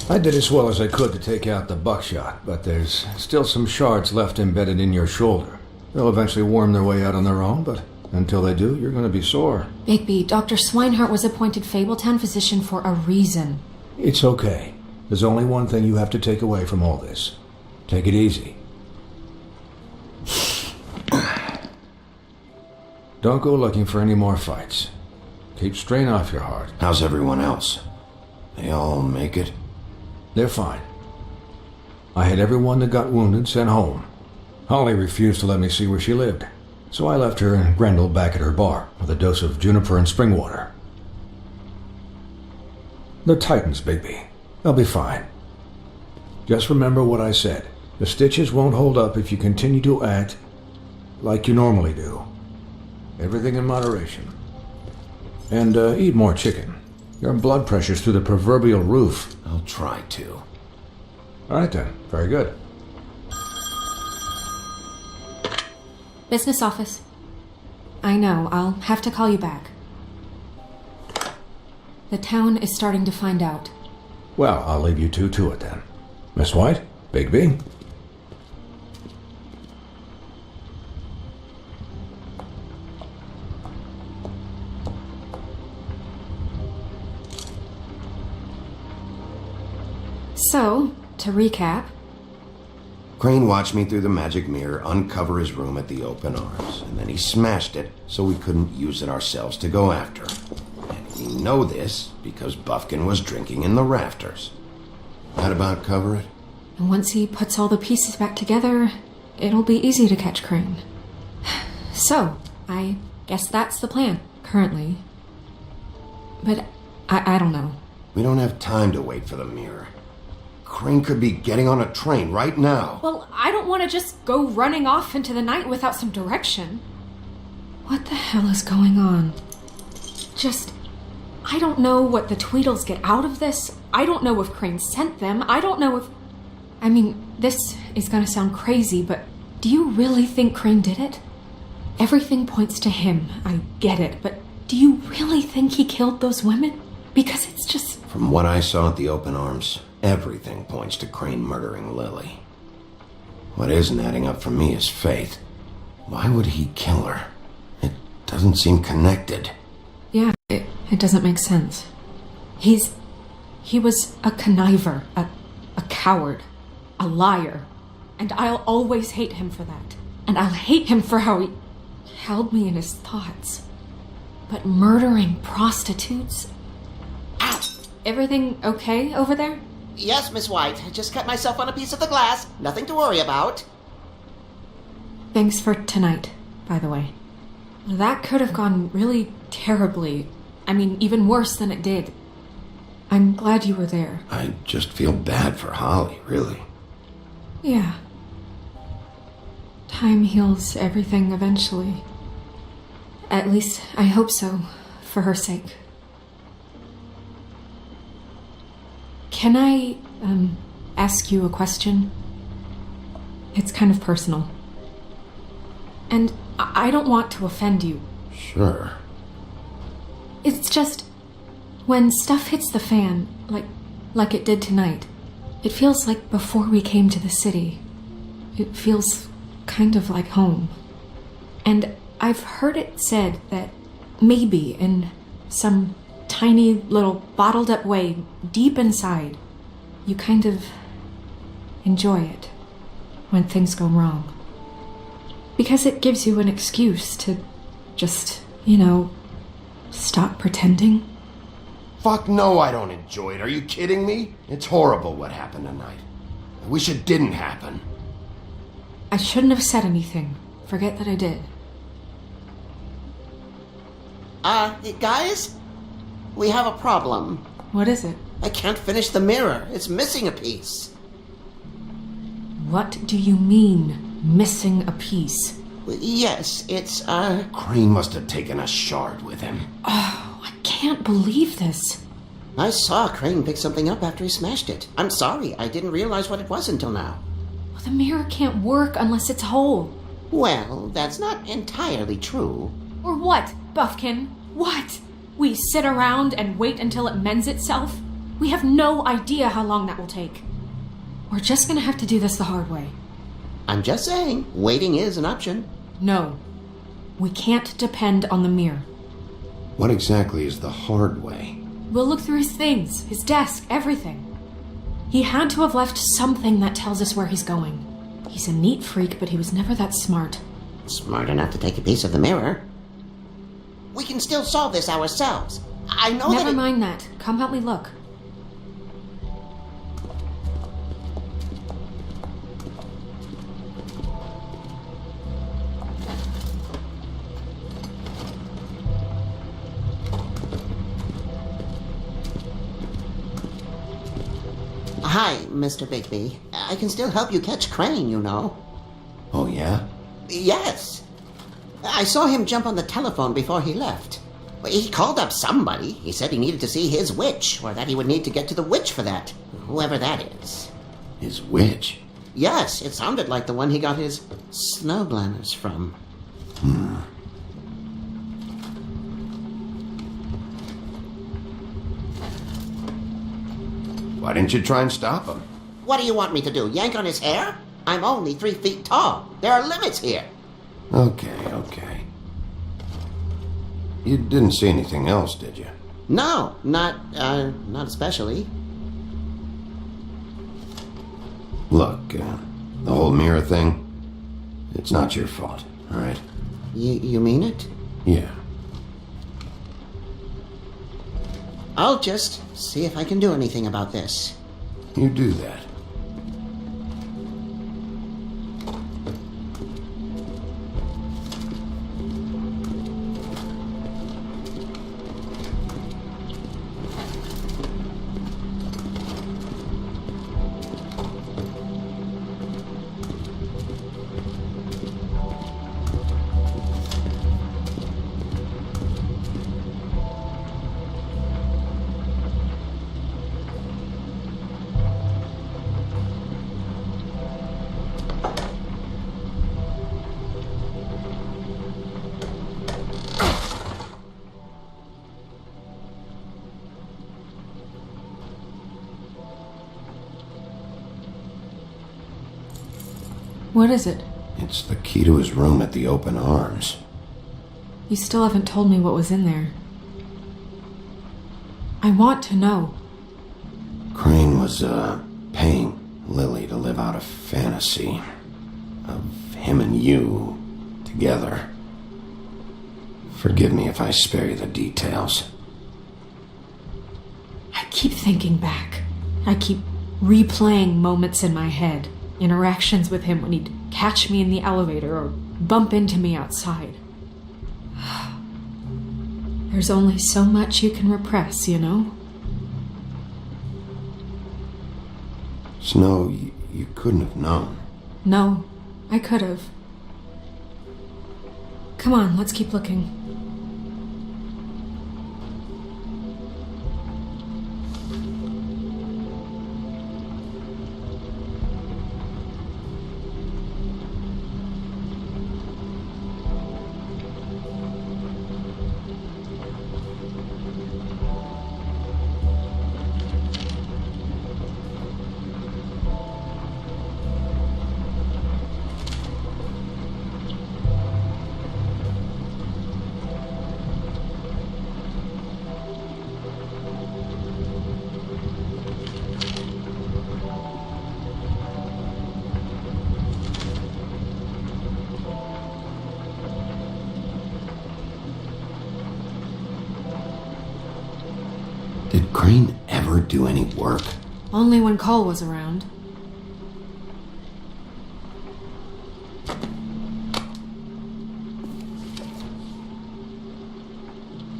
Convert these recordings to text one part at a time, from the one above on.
I did as well as I could to take out the buckshot, but there's still some shards left embedded in your shoulder. They'll eventually worm their way out on their own, but until they do, you're going to be sore. Bigby, Dr. Swinehart was appointed Fabletown physician for a reason. It's okay. There's only one thing you have to take away from all this. Take it easy. Don't go looking for any more fights. Keep strain off your heart. How's everyone else? They all make it? They're fine. I had everyone that got wounded sent home. Holly refused to let me see where she lived, so I left her and Grendel back at her bar with a dose of juniper and spring water. They're Titans, Bigby. They'll be fine. Just remember what I said. The stitches won't hold up if you continue to act like you normally do. Everything in moderation. And eat more chicken. Your blood pressure's through the proverbial roof. I'll try to. All right then. Very good. Business office. I know, I'll have to call you back. The town is starting to find out. Well, I'll leave you two to it then. Miss White, Bigby. So, to recap... Crane watched me through the magic mirror uncover his room at the open arms, and then he smashed it so we couldn't use it ourselves to go after him. And we know this because Buffkin was drinking in the rafters. That about cover it? And once he puts all the pieces back together, it'll be easy to catch Crane. So, I guess that's the plan, currently. But I don't know. We don't have time to wait for the mirror. Crane could be getting on a train right now. Well, I don't want to just go running off into the night without some direction. What the hell is going on? I don't know what the Tweedles get out of this. I don't know if Crane sent them. I don't know if... I mean, this is gonna sound crazy, but do you really think Crane did it? Everything points to him. I get it, but do you really think he killed those women? Because it's just... From what I saw at the open arms, everything points to Crane murdering Lily. What isn't adding up for me is Faith. Why would he kill her? It doesn't seem connected. Yeah, it doesn't make sense. He was a conniver, a coward, a liar. And I'll always hate him for that. And I'll hate him for how he held me in his thoughts. But murdering prostitutes? Ow! Everything okay over there? Yes, Miss White. I just cut myself on a piece of the glass. Nothing to worry about. Thanks for tonight, by the way. That could have gone really terribly. I mean, even worse than it did. I'm glad you were there. I just feel bad for Holly, really. Yeah. Time heals everything eventually. At least, I hope so, for her sake. Can I, ask you a question? It's kind of personal. And I don't want to offend you. Sure. It's just, when stuff hits the fan, like it did tonight, it feels like before we came to the city. It feels kind of like home. And I've heard it said that maybe in some tiny little bottled up way deep inside, you kind of enjoy it when things go wrong. Because it gives you an excuse to just, stop pretending. Fuck no, I don't enjoy it. Are you kidding me? It's horrible what happened tonight. I wish it didn't happen. I shouldn't have said anything. Forget that I did. Guys? We have a problem. What is it? I can't finish the mirror. It's missing a piece. What do you mean, missing a piece? Yes, it's, Crane must have taken a shard with him. Oh, I can't believe this. I saw Crane pick something up after he smashed it. I'm sorry, I didn't realize what it was until now. Well, the mirror can't work unless it's whole. Well, that's not entirely true. Or what, Buffkin? What? We sit around and wait until it mends itself? We have no idea how long that will take. We're just gonna have to do this the hard way. I'm just saying, waiting is an option. No. We can't depend on the mirror. What exactly is the hard way? We'll look through his things, his desk, everything. He had to have left something that tells us where he's going. He's a neat freak, but he was never that smart. Smart enough to take a piece of the mirror. We can still solve this ourselves. I know that. Never mind that. Come help me look. Hi, Mr. Bigby. I can still help you catch Crane, you know. Oh, yeah? Yes. I saw him jump on the telephone before he left. He called up somebody. He said he needed to see his witch, or that he would need to get to the witch for that. Whoever that is. His witch? Yes, it sounded like the one he got his snow glamours from. Why didn't you try and stop him? What do you want me to do, yank on his hair? I'm only 3 feet tall. There are limits here. Okay. You didn't see anything else, did you? No, not especially. Look, the whole mirror thing, it's not your fault, all right? You mean it? Yeah. I'll just see if I can do anything about this. You do that. What is it? It's the key to his room at the open arms. You still haven't told me what was in there. I want to know. Crane was, paying Lily to live out a fantasy of him and you together. Forgive me if I spare you the details. I keep thinking back. I keep replaying moments in my head. Interactions with him when he'd catch me in the elevator or bump into me outside. There's only so much you can repress, you know? Snow, you couldn't have known. No, I could have. Come on, let's keep looking. Did Crane ever do any work? Only when Cole was around.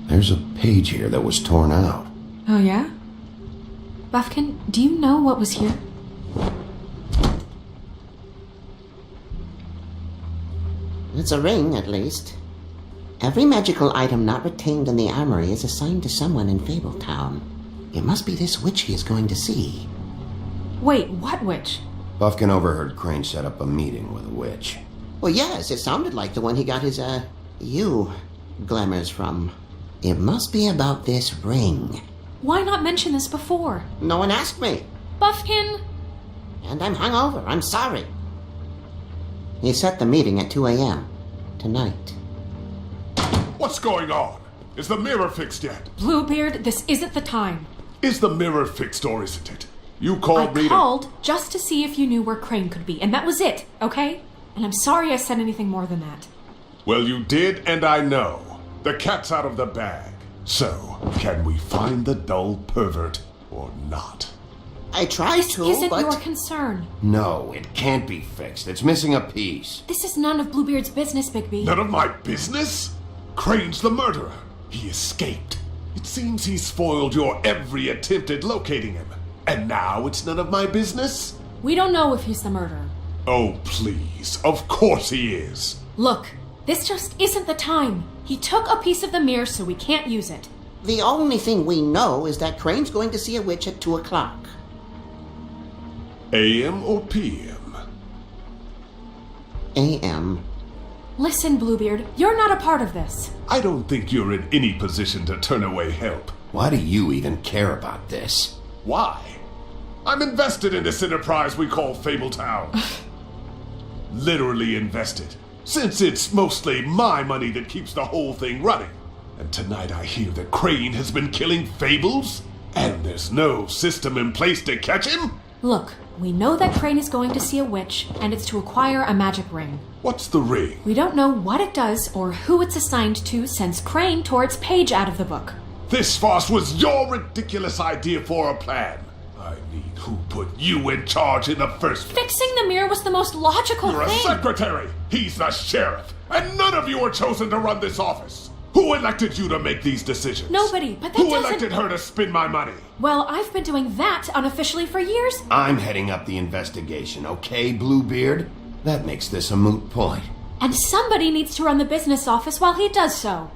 There's a page here that was torn out. Oh, yeah? Buffkin, do you know what was here? It's a ring, at least. Every magical item not retained in the armory is assigned to someone in Fabletown. It must be this witch he is going to see. Wait, what witch? Buffkin overheard Crane set up a meeting with a witch. Well, yes, it sounded like the one he got his, glamours from. It must be about this ring. Why not mention this before? No one asked me. Buffkin! And I'm hungover. I'm sorry. He set the meeting at 2 a.m. tonight. What's going on? Is the mirror fixed yet? Bluebeard, this isn't the time. Is the mirror fixed or isn't it? You called me I called just to see if you knew where Crane could be, and that was it, okay? And I'm sorry I said anything more than that. Well, you did, and I know. The cat's out of the bag. So, can we find the dull pervert or not? I tried This to, isn't but... your concern. No, it can't be fixed. It's missing a piece. This is none of Bluebeard's business, Bigby. None of my business? Crane's the murderer. He escaped. It seems he spoiled your every attempt at locating him. And now it's none of my business? We don't know if he's the murderer. Oh, please. Of course he is. Look, this just isn't the time. He took a piece of the mirror, so we can't use it. The only thing we know is that Crane's going to see a witch at 2 o'clock. AM or PM? A.M. Listen, Bluebeard, you're not a part of this. I don't think you're in any position to turn away help. Why do you even care about this? Why? I'm invested in this enterprise we call Fabletown. Literally invested. Since it's mostly my money that keeps the whole thing running. And tonight I hear that Crane has been killing Fables? And there's no system in place to catch him? Look, we know that Crane is going to see a witch, and it's to acquire a magic ring. What's the ring? We don't know what it does or who it's assigned to since Crane tore its page out of the book. This farce was your ridiculous idea for a plan. I mean, who put you in charge in the first place? Fixing the mirror was the most logical You're a thing. secretary. He's the sheriff. And none of you were chosen to run this office. Who elected you to make these decisions? Nobody, but that Who doesn't... elected her to spend my money? Well, I've been doing that unofficially for years. I'm heading up the investigation, okay, Bluebeard? That makes this a moot point. And somebody needs to run the business office while he does so.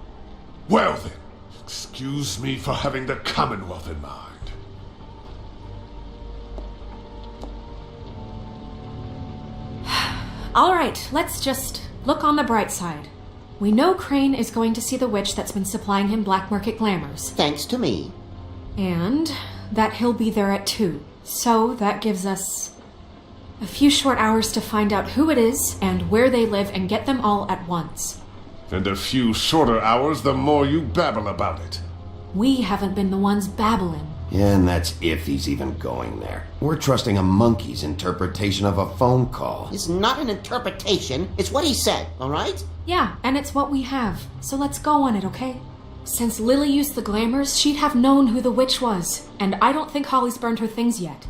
Well then, excuse me for having the Commonwealth in mind. All right, let's just look on the bright side. We know Crane is going to see the witch that's been supplying him black market glamours. Thanks to me. And that he'll be there at 2. So that gives us a few short hours to find out who it is and where they live and get them all at once. And a few shorter hours, the more you babble about it. We haven't been the ones babbling. Yeah, and that's if he's even going there. We're trusting a monkey's interpretation of a phone call. It's not an interpretation. It's what he said, all right? Yeah, and it's what we have. So let's go on it, okay? Since Lily used the glamours, she'd have known who the witch was. And I don't think Holly's burned her things yet.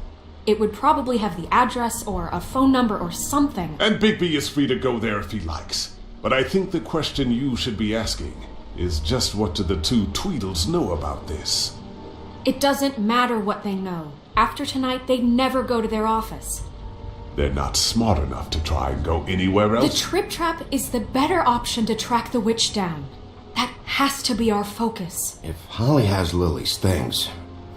It would probably have the address or a phone number or something. And Bigby is free to go there if he likes. But I think the question you should be asking is just what do the two Tweedles know about this? It doesn't matter what they know. After tonight, they'd never go to their office. They're not smart enough to try and go anywhere The else. Trip Trap is the better option to track the witch down. That has to be our focus. If Holly has Lily's things,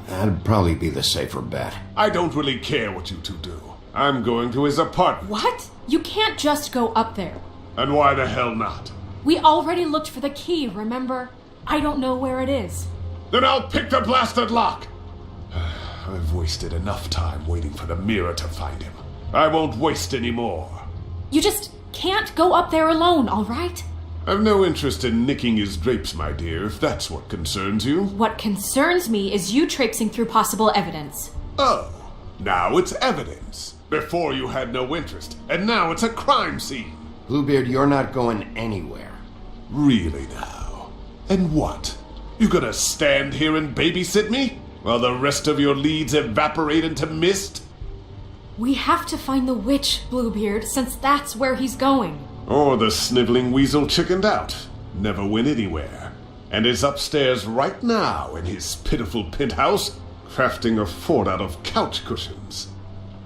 that'd probably be the safer bet. I don't really care what you two do. I'm going to his apartment. What? You can't just go up there. And why the hell not? We already looked for the key, remember? I don't know where it is. Then I'll pick the blasted lock! I've wasted enough time waiting for the mirror to find him. I won't waste any more. You just can't go up there alone, all right? I've no interest in nicking his drapes, my dear, if that's what concerns you. What concerns me is you traipsing through possible evidence. Oh, now it's evidence. Before you had no interest, and now it's a crime scene. Bluebeard, you're not going anywhere. Really now? And what? You gonna stand here and babysit me? While the rest of your leads evaporate into mist? We have to find the witch, Bluebeard, since that's where he's going. Or the sniveling weasel chickened out, never went anywhere, and is upstairs right now in his pitiful penthouse, crafting a fort out of couch cushions.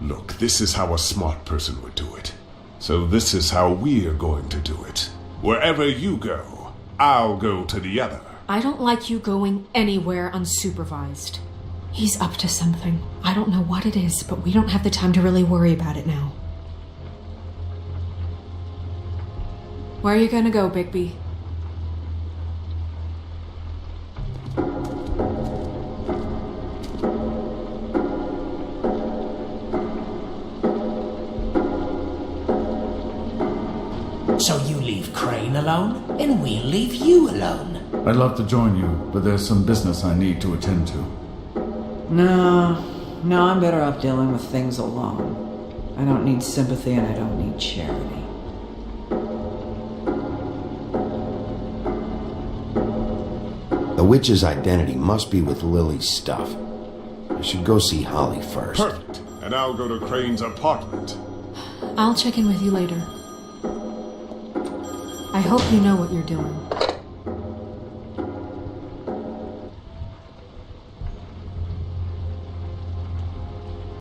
Look, this is how a smart person would do it. So this is how we're going to do it. Wherever you go, I'll go to the other. I don't like you going anywhere unsupervised. He's up to something. I don't know what it is, but we don't have the time to really worry about it now. Where are you gonna go, Bigby? alone, and we'll leave you alone. I'd love to join you, but there's some business I need to attend to. No, I'm better off dealing with things alone. I don't need sympathy and I don't need charity. The witch's identity must be with Lily's stuff. I should go see Holly first. Perfect. And I'll go to Crane's apartment. I'll check in with you later. I hope you know what you're doing.